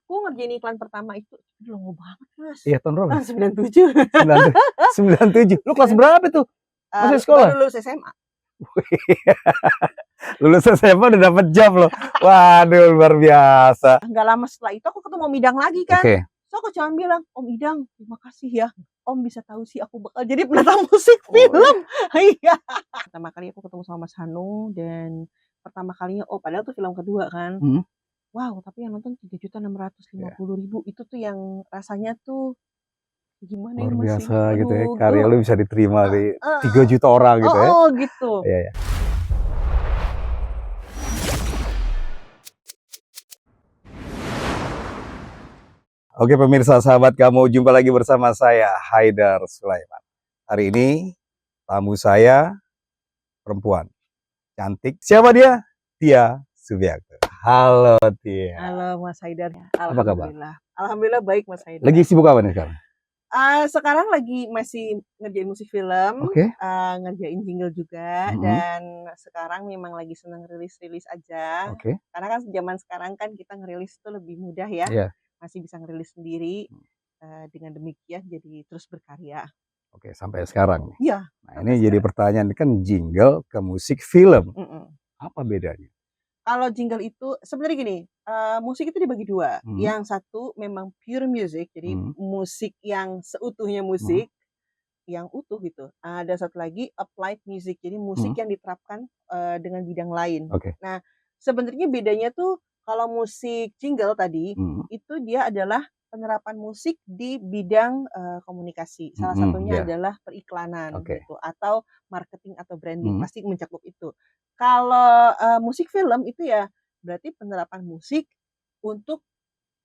Aku ngerjain iklan pertama itu lama banget, Mas. Iya, tahun berapa? 97. 97. Lu kelas berapa tuh? Masih sekolah? Baru lulus SMA. Lulus SMA udah dapet job loh. Waduh, luar biasa. Nggak lama setelah itu aku ketemu Om Idang lagi kan. Oke. So aku cuma bilang, Om Idang, terima kasih ya. Om bisa tahu sih aku bakal jadi penata musik film. Iya. Pertama kali aku ketemu sama Mas Hanung dan pertama kalinya, padahal tuh film kedua kan. Wow, tapi yang nonton 3.650.000 itu tuh yang rasanya tuh gimana ya, Luar Mas? biasa gitu ya. Karya lu bisa diterima di 3 juta orang gitu ya. Oh, gitu. Iya, iya. Oke pemirsa sahabat kamu, jumpa lagi bersama saya Haidar Sulaiman. Hari ini tamu saya perempuan cantik. Siapa dia? Tia Subiakto. Halo Tia. Halo Mas Haidar. Apa kabar? Alhamdulillah baik Mas Haidar. Lagi sibuk apa nih sekarang? Sekarang lagi masih ngerjain musik film, ngerjain jingle juga, dan sekarang memang lagi seneng rilis aja. Karena kan zaman sekarang kan kita ngerilis itu lebih mudah ya. Masih bisa ngerilis sendiri, dengan demikian jadi terus berkarya. Oke, sampai sekarang nih. Iya. Nah ini jadi pertanyaan, kan jingle ke musik film, apa bedanya? Kalau jingle itu sebenarnya gini, musik itu dibagi dua. Yang satu memang pure music, jadi musik yang seutuhnya musik, yang utuh gitu. Ada satu lagi applied music, jadi musik yang diterapkan dengan bidang lain. Nah, sebenarnya bedanya tuh kalau musik jingle tadi, itu dia adalah penerapan musik di bidang komunikasi. Salah satunya adalah periklanan gitu, atau marketing atau branding, pasti mencakup itu. Kalau musik film itu ya berarti penerapan musik untuk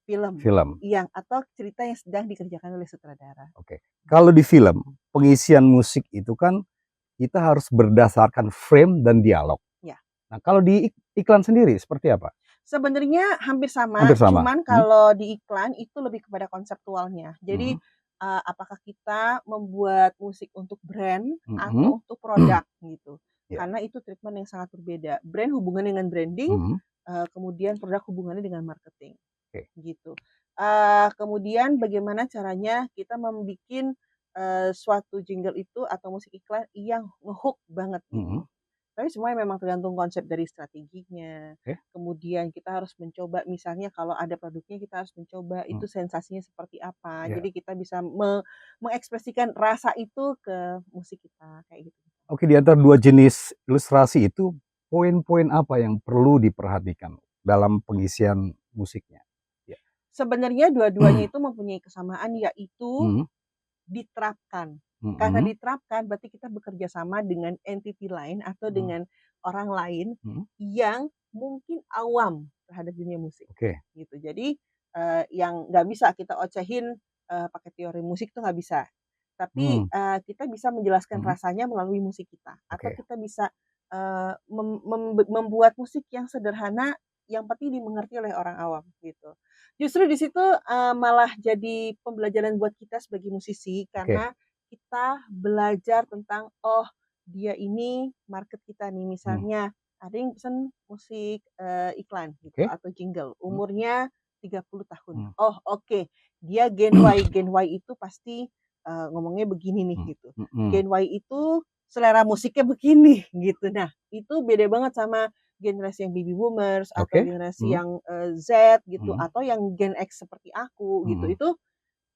film. Yang atau cerita yang sedang dikerjakan oleh sutradara. Kalau di film, pengisian musik itu kan kita harus berdasarkan frame dan dialog. Nah, kalau di iklan sendiri seperti apa? Sebenarnya hampir sama. Cuman kalau di iklan itu lebih kepada konseptualnya. Jadi apakah kita membuat musik untuk brand atau untuk produk gitu. Karena itu treatment yang sangat berbeda. Brand hubungannya dengan branding, kemudian produk hubungannya dengan marketing. Gitu. Kemudian bagaimana caranya kita membuat suatu jingle itu atau musik iklan yang ngehook banget gitu. Tapi semuanya memang tergantung konsep dari strateginya. Kemudian kita harus mencoba, misalnya kalau ada produknya kita harus mencoba itu sensasinya seperti apa. Jadi kita bisa mengekspresikan rasa itu ke musik kita kayak gitu. Oke, di antara dua jenis ilustrasi itu poin-poin apa yang perlu diperhatikan dalam pengisian musiknya? Sebenarnya dua-duanya itu mempunyai kesamaan, yaitu diterapkan. Karena diterapkan berarti kita bekerja sama dengan entity lain atau dengan orang lain yang mungkin awam terhadap dunia musik. Gitu. Jadi yang nggak bisa kita ocehin pakai teori musik tuh nggak bisa. Tapi kita bisa menjelaskan rasanya melalui musik kita. Atau kita bisa membuat musik yang sederhana yang penting dimengerti oleh orang awam gitu. Justru di situ malah jadi pembelajaran buat kita sebagai musisi karena kita belajar tentang dia ini market kita nih, misalnya ada yang pesen musik iklan gitu atau jingle, umurnya 30 tahun. Dia Gen Y itu pasti ngomongnya begini nih gitu. Gen Y itu selera musiknya begini gitu. Nah, itu beda banget sama generasi yang baby boomers atau generasi yang Z gitu atau yang Gen X seperti aku gitu.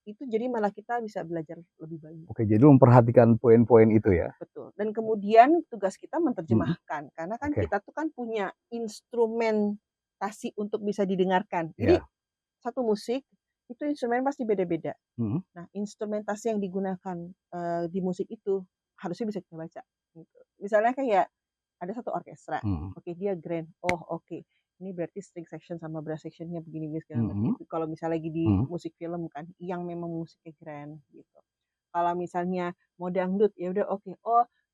Itu jadi malah kita bisa belajar lebih banyak. Jadi memperhatikan poin-poin itu ya. Betul. Dan kemudian tugas kita menerjemahkan karena kan kita tuh kan punya instrumentasi untuk bisa didengarkan. Jadi satu musik itu instrumen pasti beda-beda. Nah, instrumentasi yang digunakan di musik itu harusnya bisa kita baca. Gitu. Misalnya kayak ada satu orkestra, dia grand. Ini berarti string section sama brass sectionnya begini segala macam. Kalau misalnya lagi di musik film kan, yang memang musiknya grand gitu. Kalau misalnya mau dangdut, ya udah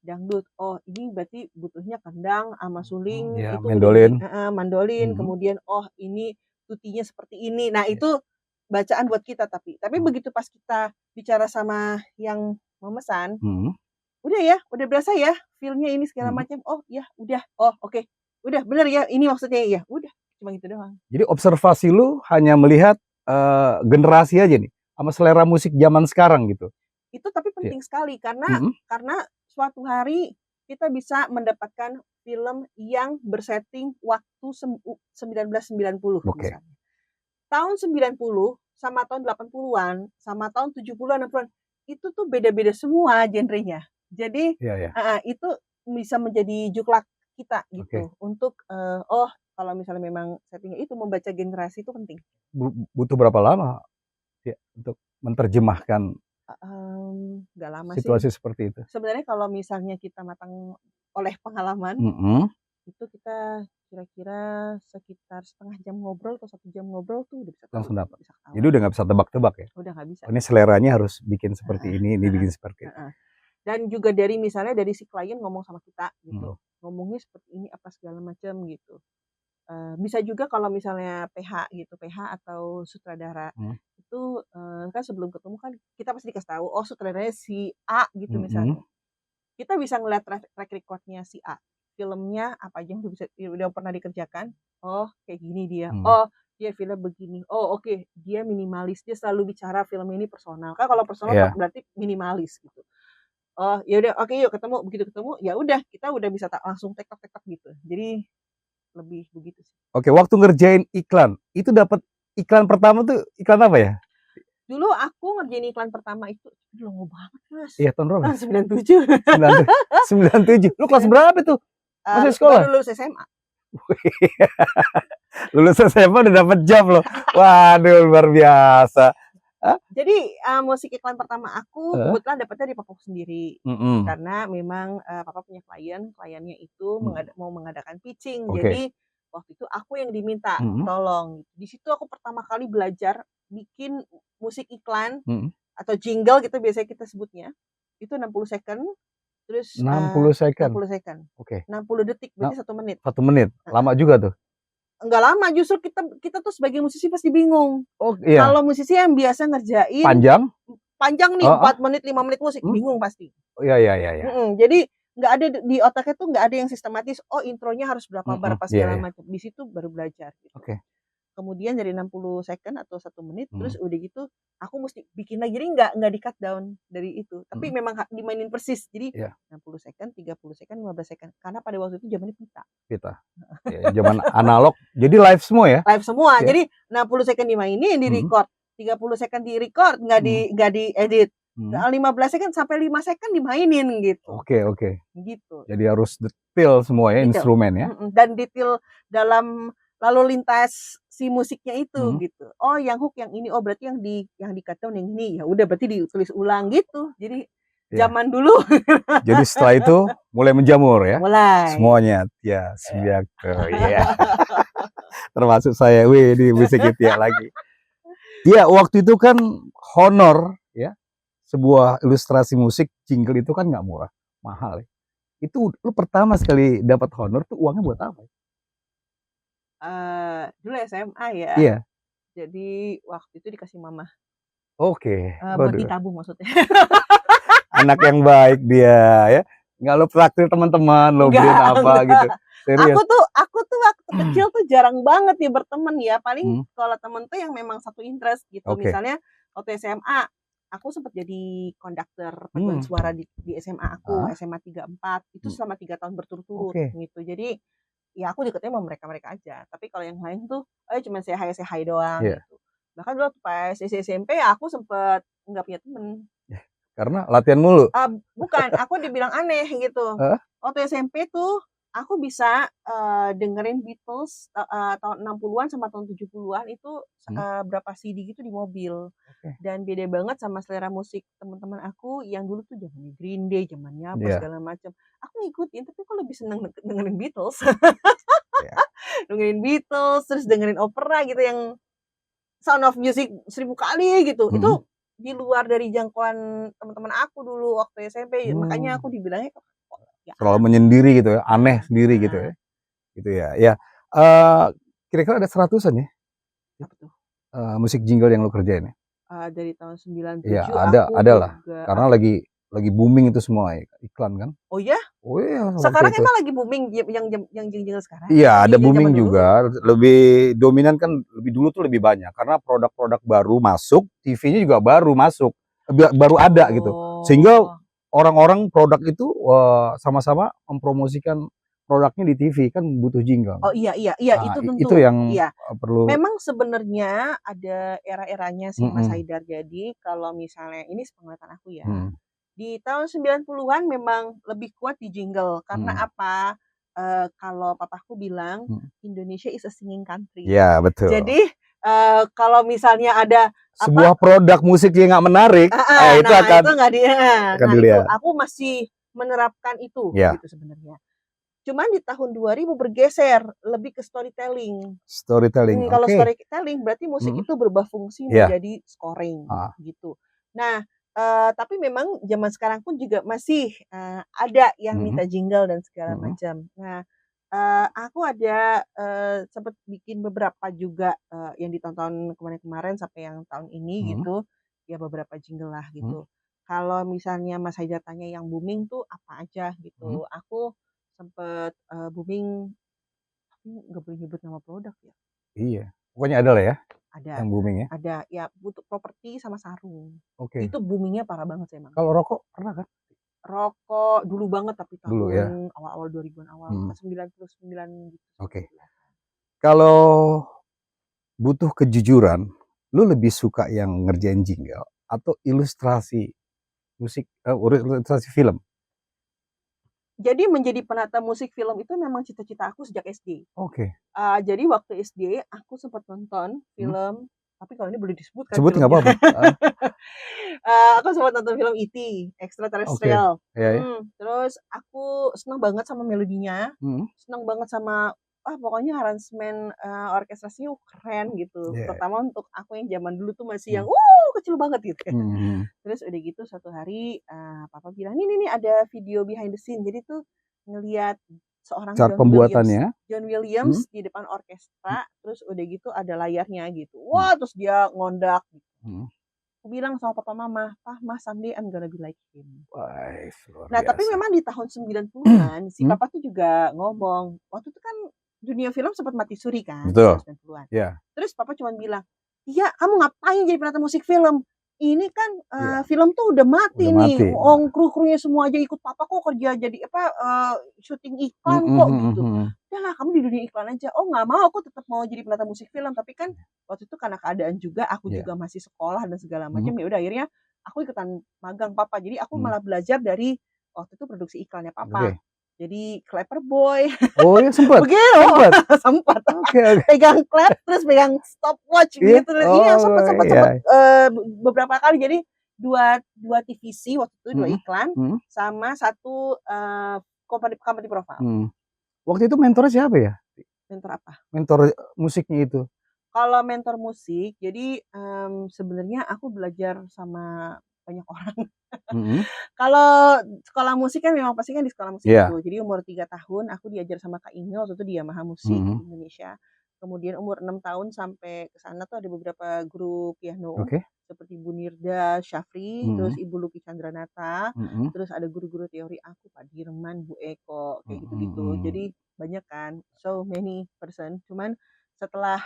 dangdut. Ini berarti butuhnya kendang sama suling, itu mandolin. Mandolin. Kemudian ini tutinya seperti ini. Nah itu bacaan buat kita tapi begitu pas kita bicara sama yang memesan, udah berasa ya feel-nya ini segala macam. Udah bener ya ini maksudnya ya. Udah cuma gitu doang. Jadi observasi lu hanya melihat generasi aja nih, sama selera musik zaman sekarang gitu. Itu tapi penting sekali karena suatu hari kita bisa mendapatkan film yang bersetting waktu 1990 misalnya. Tahun 90 sama tahun 80-an, sama tahun 70-an, 60-an, itu tuh beda-beda semua genrenya. Jadi itu bisa menjadi juklak kita gitu untuk kalau misalnya memang settingnya itu membaca generasi itu penting. Butuh berapa lama ya untuk menerjemahkan nggak lama situasi sih. Seperti itu? Sebenarnya kalau misalnya kita matang oleh pengalaman, itu kita kira-kira sekitar setengah jam ngobrol atau 1 jam ngobrol tuh udah bisa tahu. Langsung dapat. Jadi udah nggak bisa tebak-tebak ya? Udah nggak bisa. Ini seleranya harus bikin seperti ini bikin seperti itu. Dan juga dari misalnya dari si klien ngomong sama kita gitu, ngomongnya seperti ini apa segala macam gitu. Bisa juga kalau misalnya PH gitu, PH atau sutradara itu kan sebelum ketemu kan kita pasti dikasih tahu, oh sutradaranya si A gitu misalnya. Kita bisa ngeliat track recordnya si A, filmnya apa aja yang udah pernah dikerjakan. Oh kayak gini dia, oh dia film begini, oh oke, dia minimalis, dia selalu bicara film ini personal. Kan kalau personal berarti minimalis gitu. Oh ya udah oke yuk ketemu, begitu ketemu ya udah kita udah bisa langsung tektok gitu. Jadi lebih begitu sih. Oke, waktu ngerjain iklan, itu dapat iklan pertama tuh iklan apa ya? Dulu aku ngerjain iklan pertama itu lama banget, Mas. Iya, tahun berapa? 97. 97. Lu kelas berapa tuh? Masih sekolah? Baru lulus SMA. Lulus SMA udah dapat job loh. Waduh, luar biasa. Jadi musik iklan pertama aku kebetulan dapetnya di papa sendiri. Karena memang papa punya kliennya itu mau mengadakan pitching. Jadi waktu itu aku yang diminta tolong. Di situ aku pertama kali belajar bikin musik iklan atau jingle gitu biasanya kita sebutnya. Itu 60 second. Terus 60 second. 60 second. Oke. 60 detik berarti 1 menit. 1 menit. Lama juga tuh. Enggak lama, justru kita tuh sebagai musisi pasti bingung. Oh iya. Kalau musisi yang biasa ngerjain panjang nih 4 menit 5 menit musik bingung pasti. Oh iya. Jadi nggak ada di otaknya tuh nggak ada yang sistematis. Oh intronya harus berapa bar pas segala macam. Di situ baru belajar. Gitu. Kemudian dari 60 second atau 1 menit, terus udah gitu aku mesti bikin lagi, jadi nggak di cut down dari itu. Tapi memang dimainin persis. Jadi 60 second, 30 second, 15 second. Karena pada waktu itu zamannya pita. Ya, zaman analog. Jadi live semua ya? Live semua. Jadi 60 second dimainin, di record. 30 second di record, nggak di edit. 15 second sampai 5 second dimainin gitu. Oke. Gitu. Jadi harus detail semua ya, instrumen ya. Dan detail dalam lalu lintas si musiknya itu gitu. Oh, yang hook yang ini, oh berarti yang di cut down yang ini. Ya udah berarti ditulis ulang gitu. Jadi zaman dulu. Jadi setelah itu mulai menjamur ya. Mulai. Semuanya ya, termasuk saya, di musik itu ya lagi. Ya, waktu itu kan honor ya. Sebuah ilustrasi musik jingle itu kan nggak murah, mahal ya. Itu lu pertama sekali dapat honor tuh uangnya buat apa? Dulu SMA ya. Iya. Jadi waktu itu dikasih mama. Oke. Buat ditabung maksudnya. Anak yang baik dia ya. Nggak lo traktir teman-teman, lo beliin apa gitu. Serius. Aku tuh waktu kecil tuh jarang banget ya berteman ya. Paling kalau temen tuh yang memang satu interest gitu. Misalnya waktu SMA aku sempat jadi konduktor paduan suara di SMA aku, SMA 34. Itu selama 3 tahun berturut-turut gitu. Jadi ya aku deketnya sama mereka aja. Tapi kalau yang lain tuh cuma say hi doang gitu. Bahkan dulu pas SMP aku sempet nggak punya temen. Karena latihan mulu? Bukan, aku dibilang aneh gitu. Waktu SMP tuh aku bisa dengerin Beatles tahun 60-an sama tahun 70-an itu berapa CD gitu di mobil. Dan beda banget sama selera musik teman-teman aku yang dulu tuh zamannya Green Day, zamannya apa segala macam. Aku ngikutin, tapi aku lebih seneng dengerin Beatles. Dengerin Beatles, terus dengerin opera gitu yang Sound of Music 1000 kali gitu. Itu di luar dari jangkauan teman-teman aku dulu waktu SMP. Makanya aku dibilangnya terlalu menyendiri gitu ya, aneh sendiri gitu ya. Gitu ya. Ya. Kira-kira ada 100-an ya? Apa tuh? Musik jingle yang lo kerjain ya? Dari tahun 97 ya, ada lah. Karena lagi lagi booming itu semua iklan kan. Oh ya? Oh iya, Sekarang waktu itu. emang lagi booming yang jingle sekarang? Iya, ada Yang booming zaman dulu? juga. Lebih dominan kan lebih dulu tuh lebih banyak karena produk-produk baru masuk, TV-nya juga baru masuk, baru ada gitu. Sehingga Oh. orang-orang produk itu sama-sama mempromosikan produknya di TV kan butuh jingle. Oh iya Nah, itu tentu. itu yang Iya. perlu. Memang sebenarnya ada era-eranya sih Mas Haidar. Jadi kalau misalnya ini sepengetahuan aku ya. Di tahun 90-an memang lebih kuat di jingle karena apa? Kalau papaku bilang Indonesia is a singing country. Ya, betul. Jadi kalau misalnya ada sebuah produk musik yang nggak menarik, itu akan itu nggak dilihat. Itu aku masih menerapkan itu Ya. gitu sebenarnya. Cuman di tahun 2000 bergeser lebih ke storytelling. Kalau storytelling berarti musik itu berubah fungsi menjadi scoring gitu. Nah, tapi memang zaman sekarang pun juga masih ada yang minta jingle dan segala macam. Nah, aku ada sempat bikin beberapa juga yang ditonton kemarin-kemarin sampai yang tahun ini gitu. Ya beberapa jingle lah gitu. Kalau misalnya Mas Haidar tanya yang booming tuh apa aja gitu. Aku sempet booming, tapi nggak boleh nyebut nama produk ya. Iya, pokoknya ada lah ya. Ada. Yang booming ya. Ada, ya butuh properti sama sarung. Oke. Itu boomingnya parah banget sih emang. Kalau rokok pernah kan? Rokok dulu banget tapi tahun dulu, ya? awal-awal 2000-an awal, 99 gitu. Oke. Kalau butuh kejujuran, lu lebih suka yang ngerjain jingle atau ilustrasi musik, ilustrasi film? Jadi menjadi penata musik film itu memang cita-cita aku sejak SD. Oke. Jadi waktu SD aku sempat nonton film, tapi kalau ini boleh disebutkan Sebutin nggak filmnya. apa-apa. Aku sempat nonton film E.T. Extraterrestrial. Terus aku senang banget sama melodinya, senang banget sama pokoknya aransemen orkestrasinya keren gitu. Terutama untuk aku yang zaman dulu tuh masih yang kecil banget gitu. Terus udah gitu suatu hari papa bilang nih ada video behind the scene. Jadi tuh ngelihat seorang John Williams di depan orkestra, terus udah gitu ada layarnya gitu. Wah, terus dia ngondak gitu. Aku bilang sama papa mama, "Mah, someday I'm gonna be like him." Nah, tapi memang di tahun 90-an si papa tuh juga ngomong, waktu itu kan dunia film sempat mati suri kan, betul. 90-an. Yeah. Terus papa cuma bilang, "Iya, kamu ngapain jadi penata musik film? Ini kan film tuh udah mati nih. Kru-krunya semua aja ikut papa kok kerja jadi syuting iklan kok gitu. Udahlah kamu di dunia iklan aja." Oh nggak mau, aku tetap mau jadi penata musik film. Tapi kan waktu itu karena keadaan juga aku juga masih sekolah dan segala macam, ya udah akhirnya aku ikutan magang papa. Jadi aku malah belajar dari waktu itu produksi iklannya papa. Jadi Clapper Boy. Oh ya sempat. Begitu. Sempat. Pegang klep terus pegang stopwatch gitu. Iya sempat beberapa kali. Jadi dua TVC waktu itu, dua iklan sama satu company profile. Waktu itu mentornya siapa ya? Mentor apa? Mentor musiknya itu. Kalau mentor musik, jadi sebenarnya aku belajar sama banyak orang. Kalau sekolah musik kan memang pasti kan di sekolah musik itu. Jadi umur 3 tahun aku diajar sama Kak Inge, waktu itu di Yamaha Musik di Indonesia. Kemudian umur 6 tahun sampai ke sana tuh ada beberapa guru piano. Seperti Bu Nirda Syafri, terus Ibu Luki Chandranata, terus ada guru-guru teori aku Pak Dirman, Bu Eko, kayak gitu-gitu. Jadi banyak kan, so many person. Cuman setelah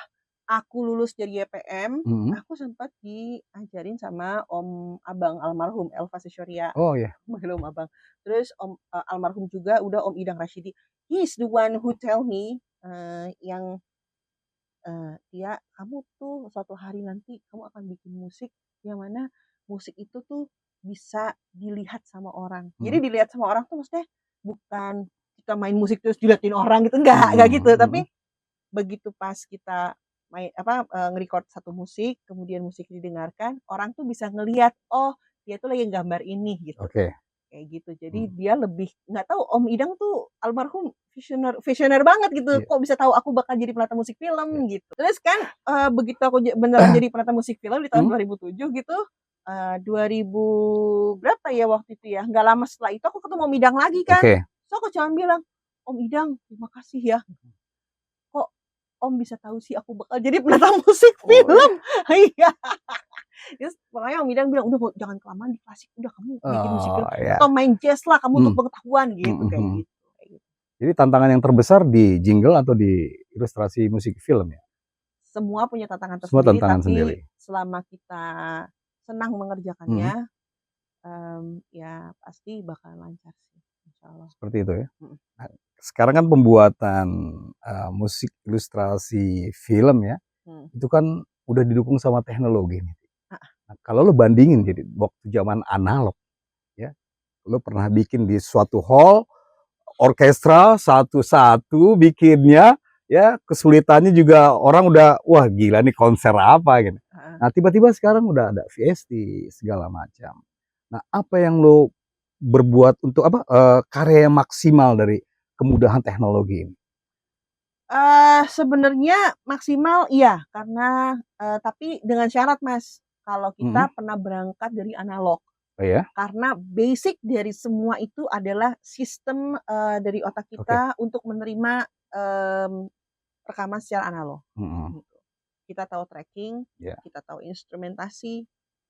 aku lulus dari YPM, aku sempat diajarin sama Om Abang almarhum Elva Seshoria. Oh ya. Manggil Om Abang. Terus Om almarhum juga udah Om Idang Rashidi. He's the one who tell me yang ya kamu tuh suatu hari nanti kamu akan bikin musik yang mana musik itu tuh bisa dilihat sama orang. Jadi dilihat sama orang tuh maksudnya bukan kita main musik terus dilihatin orang gitu, enggak gitu. Tapi begitu pas kita nge-record satu musik, kemudian musik didengarkan, orang tuh bisa ngelihat, oh dia tuh lagi gambar ini gitu. Kayak gitu. Jadi dia lebih nggak tahu Om Idang tuh almarhum visioner banget gitu. Kok bisa tahu aku bakal jadi penata musik film gitu. Terus kan begitu aku beneran jadi penata musik film di tahun 2007 gitu. 2000 berapa ya waktu itu ya? Nggak lama setelah itu aku ketemu Om Idang lagi kan. So aku cuma bilang, "Om Idang, terima kasih ya. Kok Om bisa tahu sih aku bakal jadi penata musik film?" Iya. Terus makanya Om Idang bilang, "Udah jangan kelamaan di klasik, udah kamu bikin musik film Iya. atau main jazz lah kamu untuk pengetahuan," gitu, kayak gitu. Jadi tantangan yang terbesar di jingle atau di ilustrasi musik film ya? Semua punya tantangan Semua tersendiri, tantangan tapi sendiri. selama kita senang mengerjakannya, ya pasti bakal lancar sih, insyaallah. Seperti itu ya? Nah, sekarang kan pembuatan, musik ilustrasi film ya, itu kan udah didukung sama teknologi nih. Nah, kalau lo bandingin jadi waktu zaman analog ya, lo pernah bikin di suatu hall, orkestra satu-satu bikinnya, ya kesulitannya juga orang udah, wah gila nih konser apa gitu. Nah tiba-tiba sekarang udah ada VST segala macam. Nah apa yang lo berbuat untuk apa, karya yang maksimal dari kemudahan teknologi ini? Sebenarnya maksimal iya, karena tapi dengan syarat Mas, kalau kita pernah berangkat dari analog. Oh ya? Karena basic dari semua itu adalah sistem, dari otak kita untuk menerima, rekaman secara analog, gitu. Kita tahu tracking, kita tahu instrumentasi,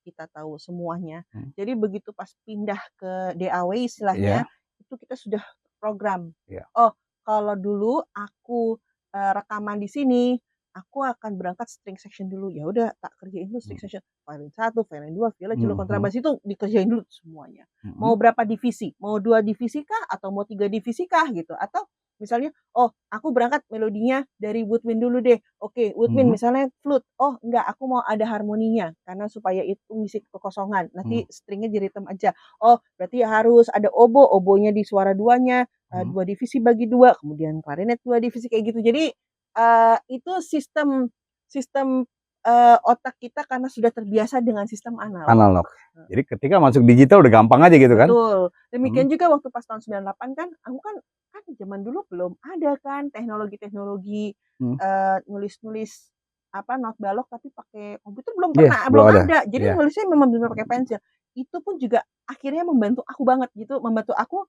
kita tahu semuanya. Jadi begitu pas pindah ke DAW istilahnya, itu kita sudah program. Oh, kalau dulu aku, rekaman di sini, aku akan berangkat string section dulu. Ya udah tak kerjain dulu string section, violin 1, violin 2, viola, cello, kontrabas itu dikerjain dulu semuanya. Mau berapa divisi? Mau 2 divisi kah? Atau mau 3 divisi kah? Gitu. Atau misalnya, oh aku berangkat melodinya dari woodwind dulu deh. Oke, woodwind misalnya flute. Oh enggak, aku mau ada harmoninya. Karena supaya itu ngisi kekosongan. Nanti stringnya jadi rhythm aja. Oh berarti harus ada obo. Obonya di suara duanya. 2 divisi bagi 2. Kemudian klarinet 2 divisi kayak gitu. Jadi itu sistem otak kita karena sudah terbiasa dengan sistem analog. Jadi ketika masuk digital udah gampang aja gitu kan? Betul. Demikian juga waktu pas tahun 98 kan, aku kan zaman dulu belum ada kan teknologi-teknologi nulis-nulis not balok tapi pakai komputer belum ada. Jadi nulisnya memang benar pakai pensil. Itu pun juga akhirnya membantu aku banget gitu, membantu aku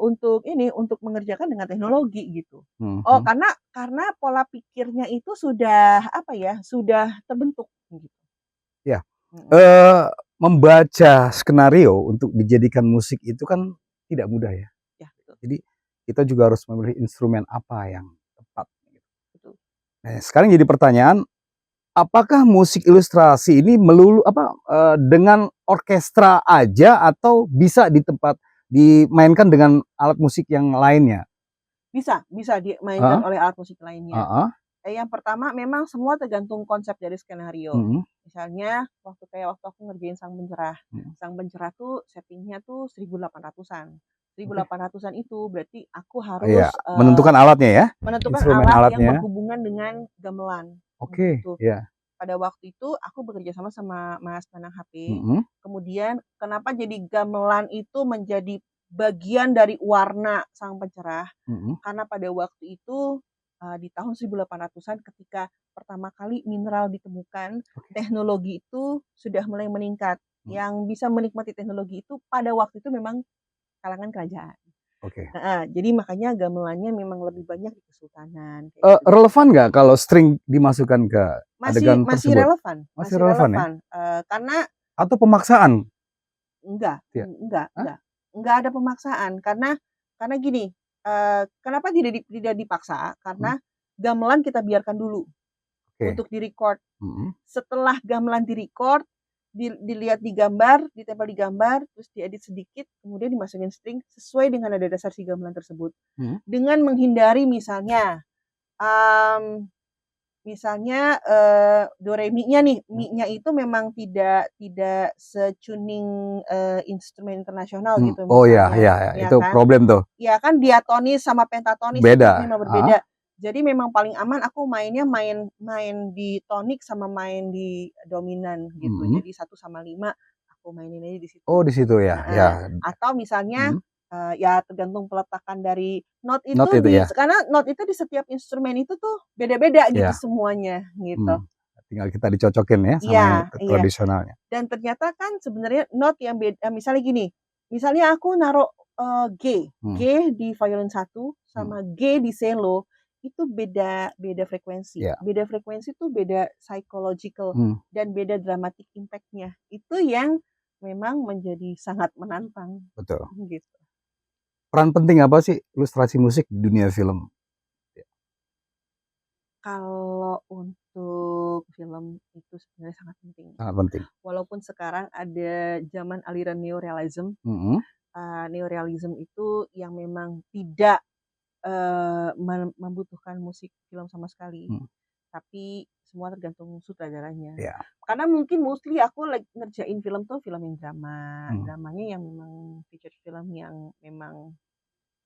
untuk mengerjakan dengan teknologi gitu. Oh, karena pola pikirnya itu sudah sudah terbentuk gitu. Ya. Membaca skenario untuk dijadikan musik itu kan tidak mudah ya. Betul. Jadi kita juga harus memilih instrumen apa yang tepat. Betul. Nah, sekarang jadi pertanyaan, apakah musik ilustrasi ini melulu dengan orkestra aja atau bisa dimainkan dengan alat musik yang lainnya? Bisa dimainkan oleh alat musik lainnya. Yang pertama memang semua tergantung konsep dari skenario. Misalnya waktu aku ngerjain Sang Pencerah. Sang Pencerah tuh settingnya tuh 1800-an. 1800-an itu berarti aku harus menentukan alatnya ya? Menentukan alat yang berhubungan dengan gamelan. Gitu. Pada waktu itu aku bekerja sama Mas Nanang HP. Kemudian kenapa jadi gamelan itu menjadi bagian dari warna Sang Pencerah? Karena pada waktu itu di tahun 1800-an ketika pertama kali mineral ditemukan, teknologi itu sudah mulai meningkat. Yang bisa menikmati teknologi itu pada waktu itu memang kalangan kerajaan. Jadi makanya gamelannya memang lebih banyak di kesultanan. Relevan nggak kalau string dimasukkan ke adegan tersebut? Masih relevan. Masih relevan ya? Karena atau pemaksaan? Enggak ada pemaksaan karena gini. Kenapa tidak dipaksa? Karena gamelan kita biarkan dulu untuk direcord. Setelah gamelan direcord, dilihat di gambar, ditempel di gambar, terus diedit sedikit, kemudian dimasukin string sesuai dengan nada dasar si gamelan tersebut. Dengan menghindari misalnya do re mi-nya nih, mi-nya itu memang tidak setuning instrumen internasional gitu misalnya. Oh iya, itu kan? Problem tuh. Iya kan diatonis sama pentatonis beda. Memang berbeda. Jadi memang paling aman aku mainnya main di tonik sama main di dominan gitu. Jadi 1/5 aku mainin aja di situ. Oh, di situ ya. Atau misalnya ya tergantung peletakan dari not itu, karena not itu di setiap instrumen itu tuh beda-beda gitu semuanya gitu. Tinggal kita dicocokin ya sama yang tradisionalnya. Dan ternyata kan sebenarnya not yang beda, misalnya gini, misalnya aku naruh G di violin 1 sama G di cello, itu beda frekuensi. Ya. Beda frekuensi tuh beda psychological dan beda dramatic impact-nya. Itu yang memang menjadi sangat menantang. Betul. Gitu. Peran penting apa sih ilustrasi musik di dunia film? Kalau untuk film itu sebenarnya sangat penting. Sangat penting. Walaupun sekarang ada zaman aliran neorealism. Neorealism itu yang memang tidak membutuhkan musik film sama sekali. Tapi semua tergantung sutradaranya. Yeah. Karena mungkin mostly aku ngerjain film tuh film yang drama. Dramanya yang memang feature film yang memang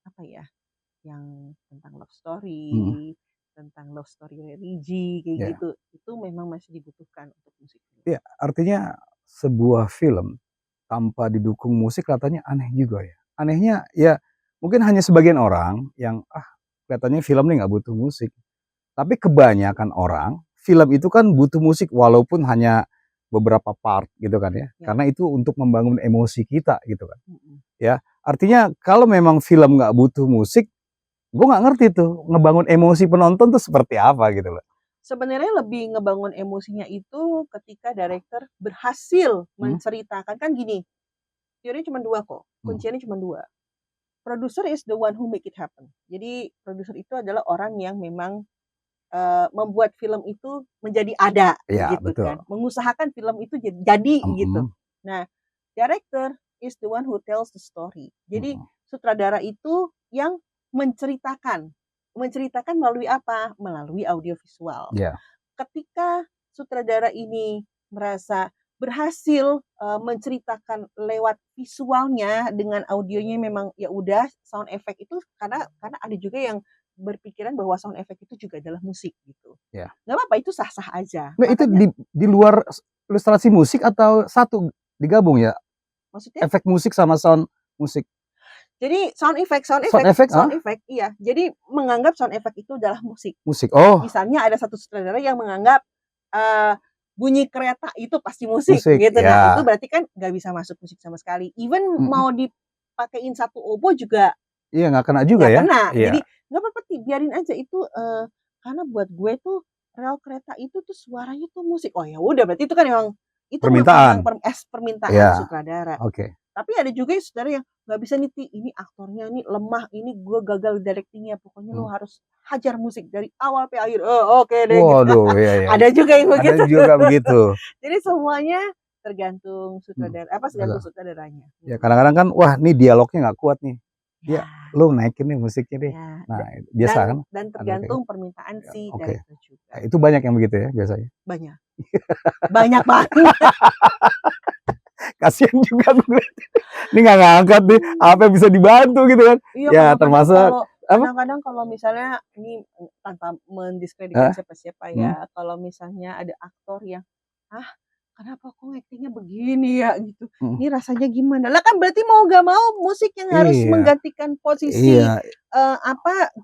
apa ya, yang tentang love story, tentang love story religi kayak gitu. Itu memang masih dibutuhkan untuk musik. Ya, artinya sebuah film tanpa didukung musik katanya aneh juga ya. Anehnya ya mungkin hanya sebagian orang yang kelihatannya film ini nggak butuh musik. Tapi kebanyakan orang film itu kan butuh musik walaupun hanya beberapa part gitu kan ya. Karena itu untuk membangun emosi kita gitu kan. Ya, artinya kalau memang film nggak butuh musik, gue nggak ngerti tuh ngebangun emosi penonton tuh seperti apa gitu loh. Sebenarnya lebih ngebangun emosinya itu ketika director berhasil menceritakan, kan gini, teorinya cuma 2 kok, kuncinya cuma 2. Producer is the one who make it happen. Jadi produser itu adalah orang yang memang membuat film itu menjadi ada, ya, gitu betul. kan, mengusahakan film itu jadi gitu. Nah, director is the one who tells the story. Jadi sutradara itu yang menceritakan melalui apa? Melalui audiovisual. Yeah. Ketika sutradara ini merasa berhasil menceritakan lewat visualnya dengan audionya memang ya udah sound effect itu karena ada juga yang berpikiran bahwa sound effect itu juga adalah musik gitu. Yeah. Nggak apa-apa, itu sah-sah aja. Nah, itu di luar ilustrasi musik atau satu digabung ya? Maksudnya? Efek musik sama sound musik. Jadi sound effect, iya. Jadi menganggap sound effect itu adalah musik. Musik. Oh. Misalnya ada satu sutradara yang menganggap bunyi kereta itu pasti musik gitu. Nah, itu berarti kan nggak bisa masuk musik sama sekali. Even mau dipakein satu oboe juga nggak kena juga ya. Kena. Jadi nggak apa-apa, biarin aja itu karena buat gue tuh rel kereta itu tuh suaranya tuh musik. Oh ya udah, berarti itu kan memang itu permintaan sutradara. Oke. Tapi ada juga sutradara yang nggak bisa nih, ini aktornya ini lemah, ini gue gagal directingnya, pokoknya lo harus hajar musik dari awal sampai akhir. Oke deh. Waduh, gitu. Iya. Ada juga yang begitu. Ada juga begitu. Jadi semuanya tergantung sutradara, tergantung sutradaranya. Ya kadang-kadang kan, wah nih dialognya nggak kuat nih. Ya, lo naikin nih musiknya deh. Ya. Nah, biasa kan? Dan tergantung permintaan si director juga. Nah, itu banyak yang begitu ya biasanya? Banyak. Banyak banget. Kasian juga gue. Ini nggak ngangkat nih, apa yang bisa dibantu gitu kan? Iya, ya termasuk kadang-kadang kalau misalnya ini tanpa mendiskreditkan siapa-siapa ya, kalau misalnya ada aktor yang kenapa kok actingnya begini ya gitu, ini rasanya gimana? Lah kan berarti mau gak mau musik yang harus menggantikan posisi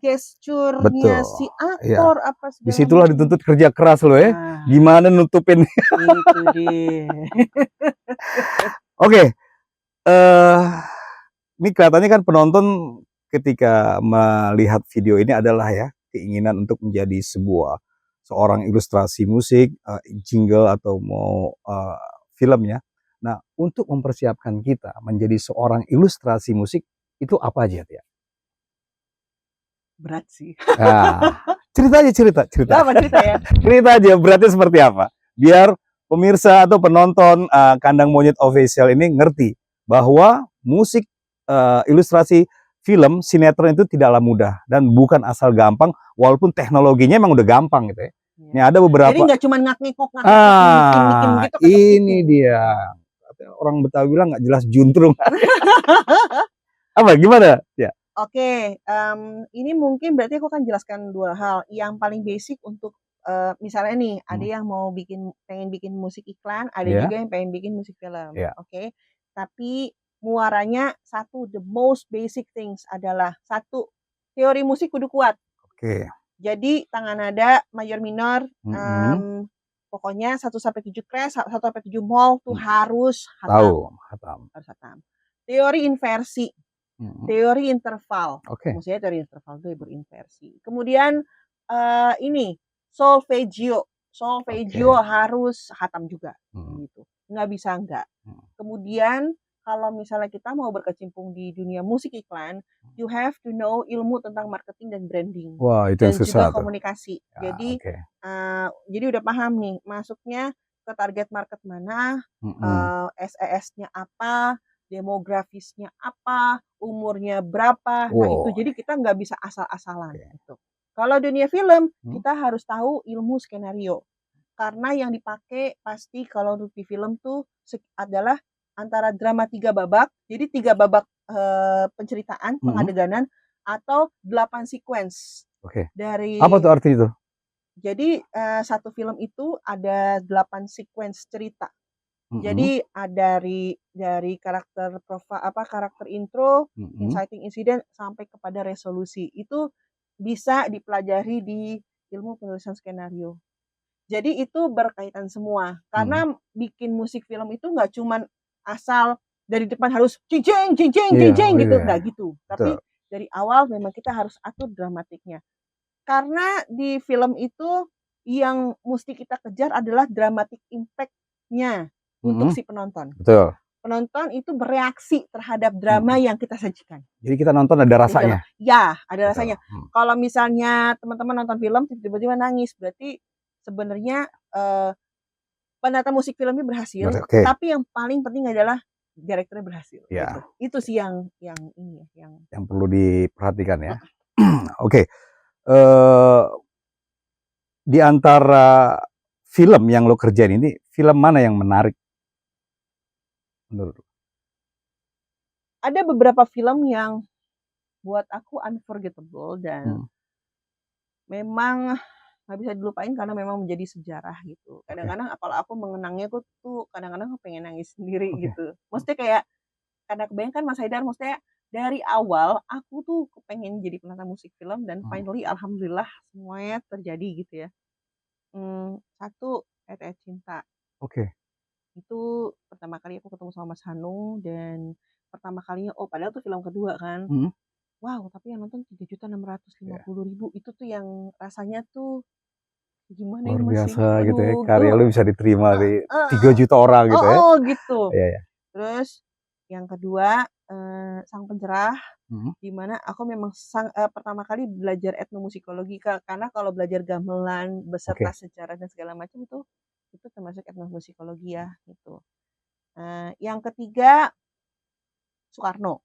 gesturnya si aktor apa segala. Disitulah dituntut kerja keras loh ya. Gimana nutupin? Itu dia. Oke. Ini kelihatannya kan penonton ketika melihat video ini adalah ya keinginan untuk menjadi seorang ilustrasi musik, jingle atau mau filmnya. Nah, untuk mempersiapkan kita menjadi seorang ilustrasi musik itu apa aja ya? Berat sih. Nah, cerita. Apa cerita ya? Cerita aja beratnya seperti apa? Biar pemirsa atau penonton Kandang Monyet Official ini ngerti bahwa musik ilustrasi film sinetron itu tidaklah mudah dan bukan asal gampang, walaupun teknologinya emang udah gampang gitu ya. Ini ada beberapa. Jadi nggak cuma ngak-ngikok bikin gitu. Ini dia. Orang Betawi bilang nggak jelas juntrung. Apa gimana? Ya. Oke, ini mungkin berarti aku akan jelaskan 2 hal. Yang paling basic untuk misalnya nih, ada yang mau pengen bikin musik iklan, ada juga yang pengen bikin musik film. Oke. Tapi muaranya the most basic things adalah 1, teori musik kudu kuat. Oke. Jadi tangan nada, mayor minor, pokoknya 1 sampai 7 crash, 1 sampai 7 mol tuh harus hatam. Harus hatam. Teori inversi, teori interval. Maksudnya teori interval itu berinversi. Kemudian ini solfeggio harus hatam juga gitu. Nggak bisa enggak. Kemudian kalau misalnya kita mau berkecimpung di dunia musik iklan, you have to know ilmu tentang marketing dan branding. Wah, itu dan yang susah juga komunikasi. Ya, Jadi udah paham nih, masuknya ke target market mana, SES-nya apa, demografisnya apa, umurnya berapa. Nah itu jadi kita nggak bisa asal-asalan gitu. Kalau dunia film, kita harus tahu ilmu skenario. Karena yang dipakai pasti kalau untuk di film tuh adalah antara drama 3 babak, jadi 3 babak penceritaan, pengadeganan, atau 8 sequence. Dari apa tuh arti itu? Jadi satu film itu ada 8 sequence cerita. Jadi dari karakter karakter intro, inciting incident sampai kepada resolusi. Itu bisa dipelajari di ilmu penulisan skenario. Jadi itu berkaitan semua. Karena bikin musik film itu nggak cuman asal dari depan harus jeng gitu, nggak gitu. Tapi dari awal memang kita harus atur dramatiknya. Karena di film itu yang mesti kita kejar adalah dramatic impact-nya untuk si penonton. Betul. Penonton itu bereaksi terhadap drama yang kita sajikan. Jadi kita nonton ada rasanya. Ya, ada rasanya. Kalau misalnya teman-teman nonton film tiba-tiba nangis, berarti sebenarnya penata musik filmnya berhasil. Tapi yang paling penting adalah direkturnya berhasil. Ya. Gitu. Itu sih yang perlu diperhatikan ya. Oke. Di antara film yang lo kerjain ini, film mana yang menarik menurut lo? Ada beberapa film yang buat aku unforgettable dan memang nggak bisa dilupain karena memang menjadi sejarah gitu. Kadang-kadang kalau aku mengenangnya tuh kadang-kadang aku pengen nangis sendiri gitu. Maksudnya kayak karena kebayangkan Mas Haidar, maksudnya dari awal aku tuh kepengen jadi penata musik film dan finally alhamdulillah semuanya terjadi gitu ya. Satu, Ayat Cinta. Itu pertama kali aku ketemu sama Mas Hanung dan pertama kalinya padahal tuh film kedua kan. Wow, tapi yang nonton 3.650.000 itu tuh yang rasanya tuh gimana luar biasa masih, gitu ya, karya lu bisa diterima di 3 juta orang gitu ya. Gitu. Terus yang kedua Sang Pencerah, di mana aku memang pertama kali belajar etnomusikologi karena kalau belajar gamelan beserta sejarah dan segala macam itu termasuk etnomusikologi ya gitu. Yang ketiga Soekarno.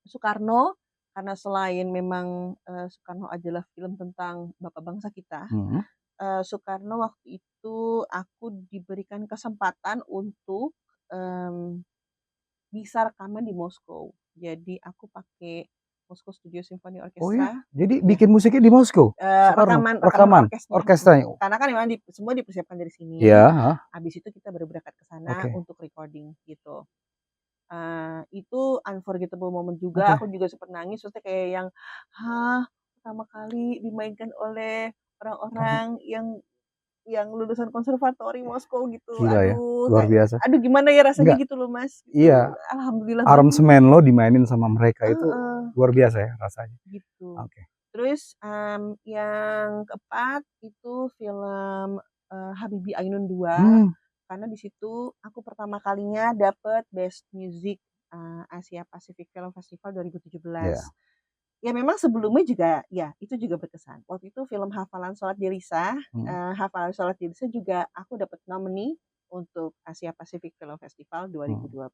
Soekarno karena selain memang Soekarno adalah film tentang bapak bangsa kita. Soekarno waktu itu aku diberikan kesempatan untuk bisa rekaman di Moskow. Jadi aku pakai Moscow Studio Symphony Orchestra. Jadi bikin musiknya di Moskow? Rekaman orkestranya. Karena kan memang semua dipersiapkan dari sini. Habis itu kita baru berangkat ke sana untuk recording gitu. Itu unforgettable moment juga. Aku juga sempat nangis, maksudnya kayak yang pertama kali dimainkan oleh orang-orang yang lulusan konservatori Moskow gitu. Gila ya, luar biasa. Aduh gimana ya rasanya gitu loh Mas. Iya. Alhamdulillah. Aransemen lo dimainin sama mereka itu luar biasa ya rasanya. Gitu. Terus yang keempat itu film Habibie Ainun 2. Karena di situ aku pertama kalinya dapet Best Music Asia Pacific Film Festival 2017. Ya memang sebelumnya juga ya itu juga berkesan. Waktu itu film Hafalan Sholat Dirisa, Hafalan Sholat Dirisa juga aku dapat nominee untuk Asia Pacific Film Festival 2012.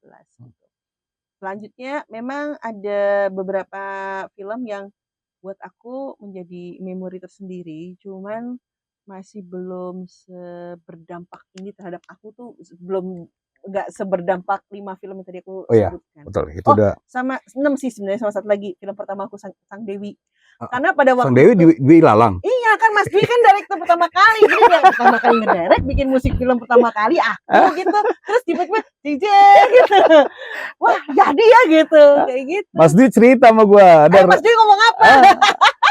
Selanjutnya memang ada beberapa film yang buat aku menjadi memori tersendiri, cuman masih belum berdampak ini terhadap aku tuh nggak seberdampak 5 film yang tadi aku sebutkan. Betul. Itu udah sama 6 sih sebenarnya, sama satu lagi film pertama aku Sang Dewi. Karena pada waktu Sang Dewi Dwi Ilalang. Iya kan Mas Dwi kan director pertama kali. Jadi dia pertama kali ngedirect bikin musik film pertama kali aku gitu. Terus tiba-tiba jeng gitu. Wah, jadi ya gitu. Kayak gitu. Mas Dwi cerita sama gua. Mas Dwi ngomong apa?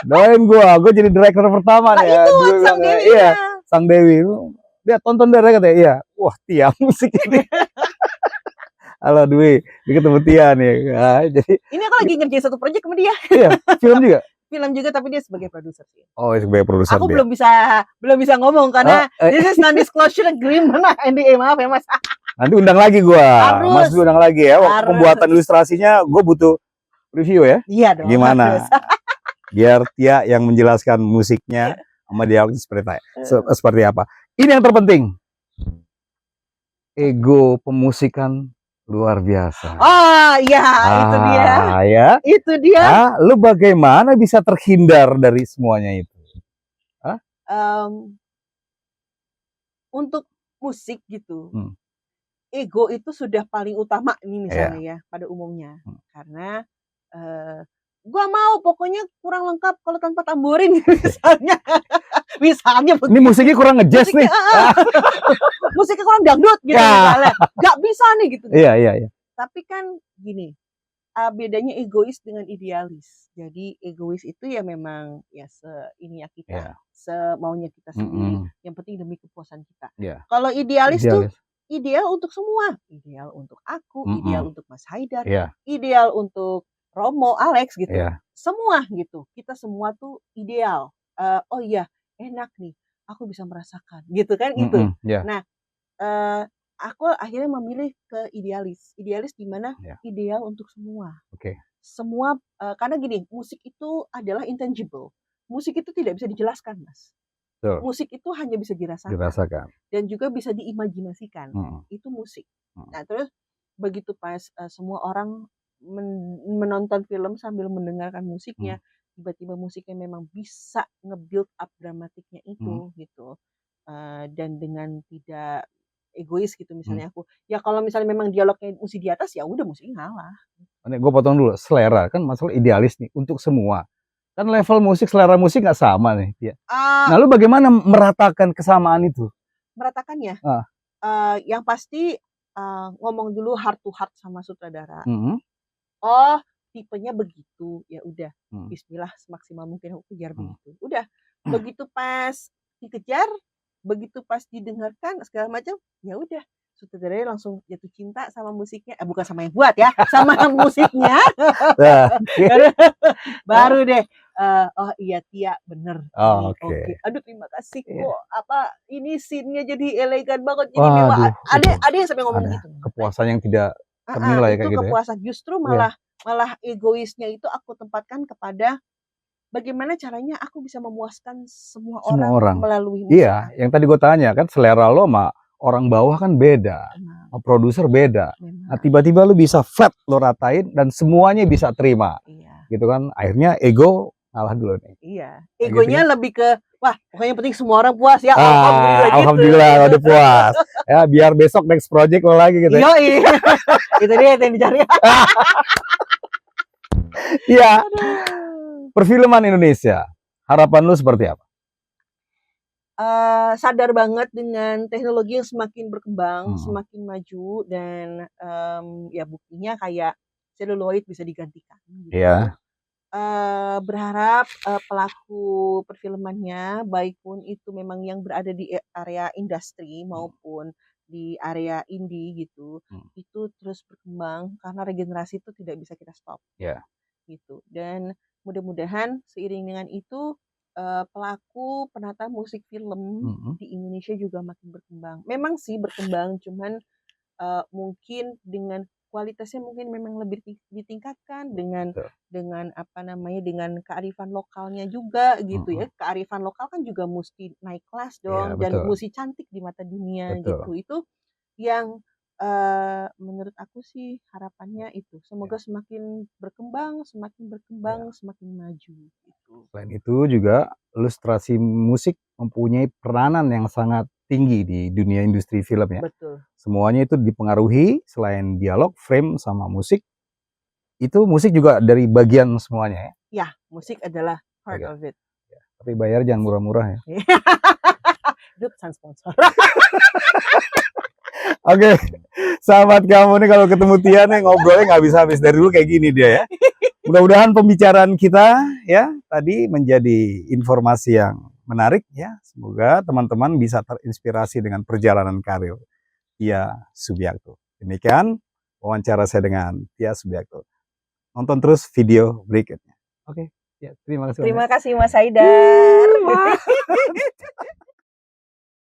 Doain gua jadi director pertama nih. Itu Sang Dewi. Iya, Sang Dewi. Dia tonton dari katanya, iya. Wah, Tia musik ini. Halo Dwi, dia ketemu Tia nih. Jadi ini aku lagi ngerjain satu proyek sama dia. Iya, film juga. film juga, tapi dia sebagai produser sih. Oh, sebagai produser. Aku belum bisa ngomong karena this is non-disclosure agreement. NDA, maaf ya Mas. Nanti undang lagi gua. Mas undang lagi ya. Waktu pembuatan ilustrasinya gue butuh review ya. Iya dong. Gimana? Biar Tia yang menjelaskan musiknya sama dialognya seperti apa. Ini yang terpenting. Ego pemusikan luar biasa. Oh iya, itu dia. Ya. Itu dia. Lu bagaimana bisa terhindar dari semuanya itu? Untuk musik gitu, ego itu sudah paling utama ini misalnya ya pada umumnya. Karena gua mau pokoknya kurang lengkap kalau tanpa tamborin misalnya. Misalnya ini musiknya kurang ngejazz nih. Musiknya kurang dangdut gitu misalnya. Gak bisa nih gitu. Iya. Tapi kan gini, bedanya egois dengan idealis. Jadi egois itu ya memang ya seininya kita, semaunya kita sendiri. Yang penting demi kepuasan kita. Kalau idealis tuh ideal untuk semua. Ideal untuk aku, ideal untuk Mas Haidar, ideal untuk Romo, Alex gitu. Semua gitu. Kita semua tuh ideal. Oh iya, enak nih. Aku bisa merasakan gitu kan itu. Nah, aku akhirnya memilih ke idealis. Idealis di mana ideal untuk semua. Semua karena gini, musik itu adalah intangible. Musik itu tidak bisa dijelaskan, Mas. Musik itu hanya bisa dirasakan. Dan juga bisa diimajinasikan. Itu musik. Nah, terus begitu pas semua orang menonton film sambil mendengarkan musiknya, tiba-tiba musiknya memang bisa nge-build up dramatiknya itu gitu. Dan dengan tidak egois gitu misalnya aku. Ya kalau misalnya memang dialognya mesti di atas ya udah musiknya ngalah. Gue potong dulu, selera kan masalah idealis nih untuk semua. Kan level musik, selera musik nggak sama nih. Nah, lu bagaimana meratakan kesamaan itu? Meratakannya? Yang pasti ngomong dulu heart to heart sama sutradara. Oh, tipenya begitu, ya udah. Bismillah, semaksimal mungkin aku kejar begitu. Udah, begitu pas dikejar, begitu pas didengarkan segala macam, ya udah. Sutradaranya langsung jatuh cinta sama musiknya, bukan sama yang buat ya, sama musiknya. Baru deh, oh iya Tia, bener. Oke. Aduh terima kasih kok. Apa ini scene-nya jadi elegan banget, jadi mewah. Ada yang sampai ngomong gitu. Kepuasan yang tidak ternilai kayak gitu. Itu kepuasan. Justru malah egoisnya itu aku tempatkan kepada bagaimana caranya aku bisa memuaskan semua orang melalui musik. Iya, yang tadi gue tanya kan selera lo sama orang bawah kan beda, produser beda. Nah, tiba-tiba lu bisa flat lo ratain dan semuanya bisa terima. Gitu kan. Akhirnya ego kalah dulu nih. Iya. Egonya gitu, lebih ke wah, pokoknya penting semua orang puas ya. Alhamdulillah gitu. Udah puas. Ya, biar besok next project lo lagi gitu. Iya. Itu dia yang dicari. Iya. Perfilman Indonesia, harapan lu seperti apa? Sadar banget dengan teknologi yang semakin berkembang, semakin maju, dan ya buktinya kayak seluloid bisa digantikan. Gitu. Berharap pelaku perfilmannya, baik pun itu memang yang berada di area industri maupun di area indie gitu, itu terus berkembang karena regenerasi itu tidak bisa kita stop. Gitu. Dan mudah-mudahan seiring dengan itu pelaku penata musik film di Indonesia juga makin berkembang. Memang sih berkembang, cuman mungkin dengan kualitasnya mungkin memang lebih ditingkatkan dengan apa namanya, dengan kearifan lokalnya juga gitu ya. Kearifan lokal kan juga mesti naik kelas dong, dan mesti cantik di mata dunia gitu. Itu yang menurut aku sih harapannya itu. Semoga semakin berkembang, semakin maju gitu. Selain itu juga ilustrasi musik mempunyai peranan yang sangat tinggi di dunia industri film ya. Betul. Semuanya itu dipengaruhi selain dialog, frame sama musik. Itu musik juga dari bagian semuanya ya. Ya, musik adalah part of it. Ya, tapi bayar jangan murah-murah ya. Itu pesan sponsor. Oke, sahabat kamu nih kalau ketemu Tia nih ngobrolnya nggak bisa habis, dari dulu kayak gini dia ya. Mudah-mudahan pembicaraan kita ya tadi menjadi informasi yang menarik ya. Semoga teman-teman bisa terinspirasi dengan perjalanan karir Tia Subiakto. Demikian wawancara saya dengan Tia Subiakto. Nonton terus video berikutnya. Oke. Ya, terima kasih. Terima kasih Mas Haidar.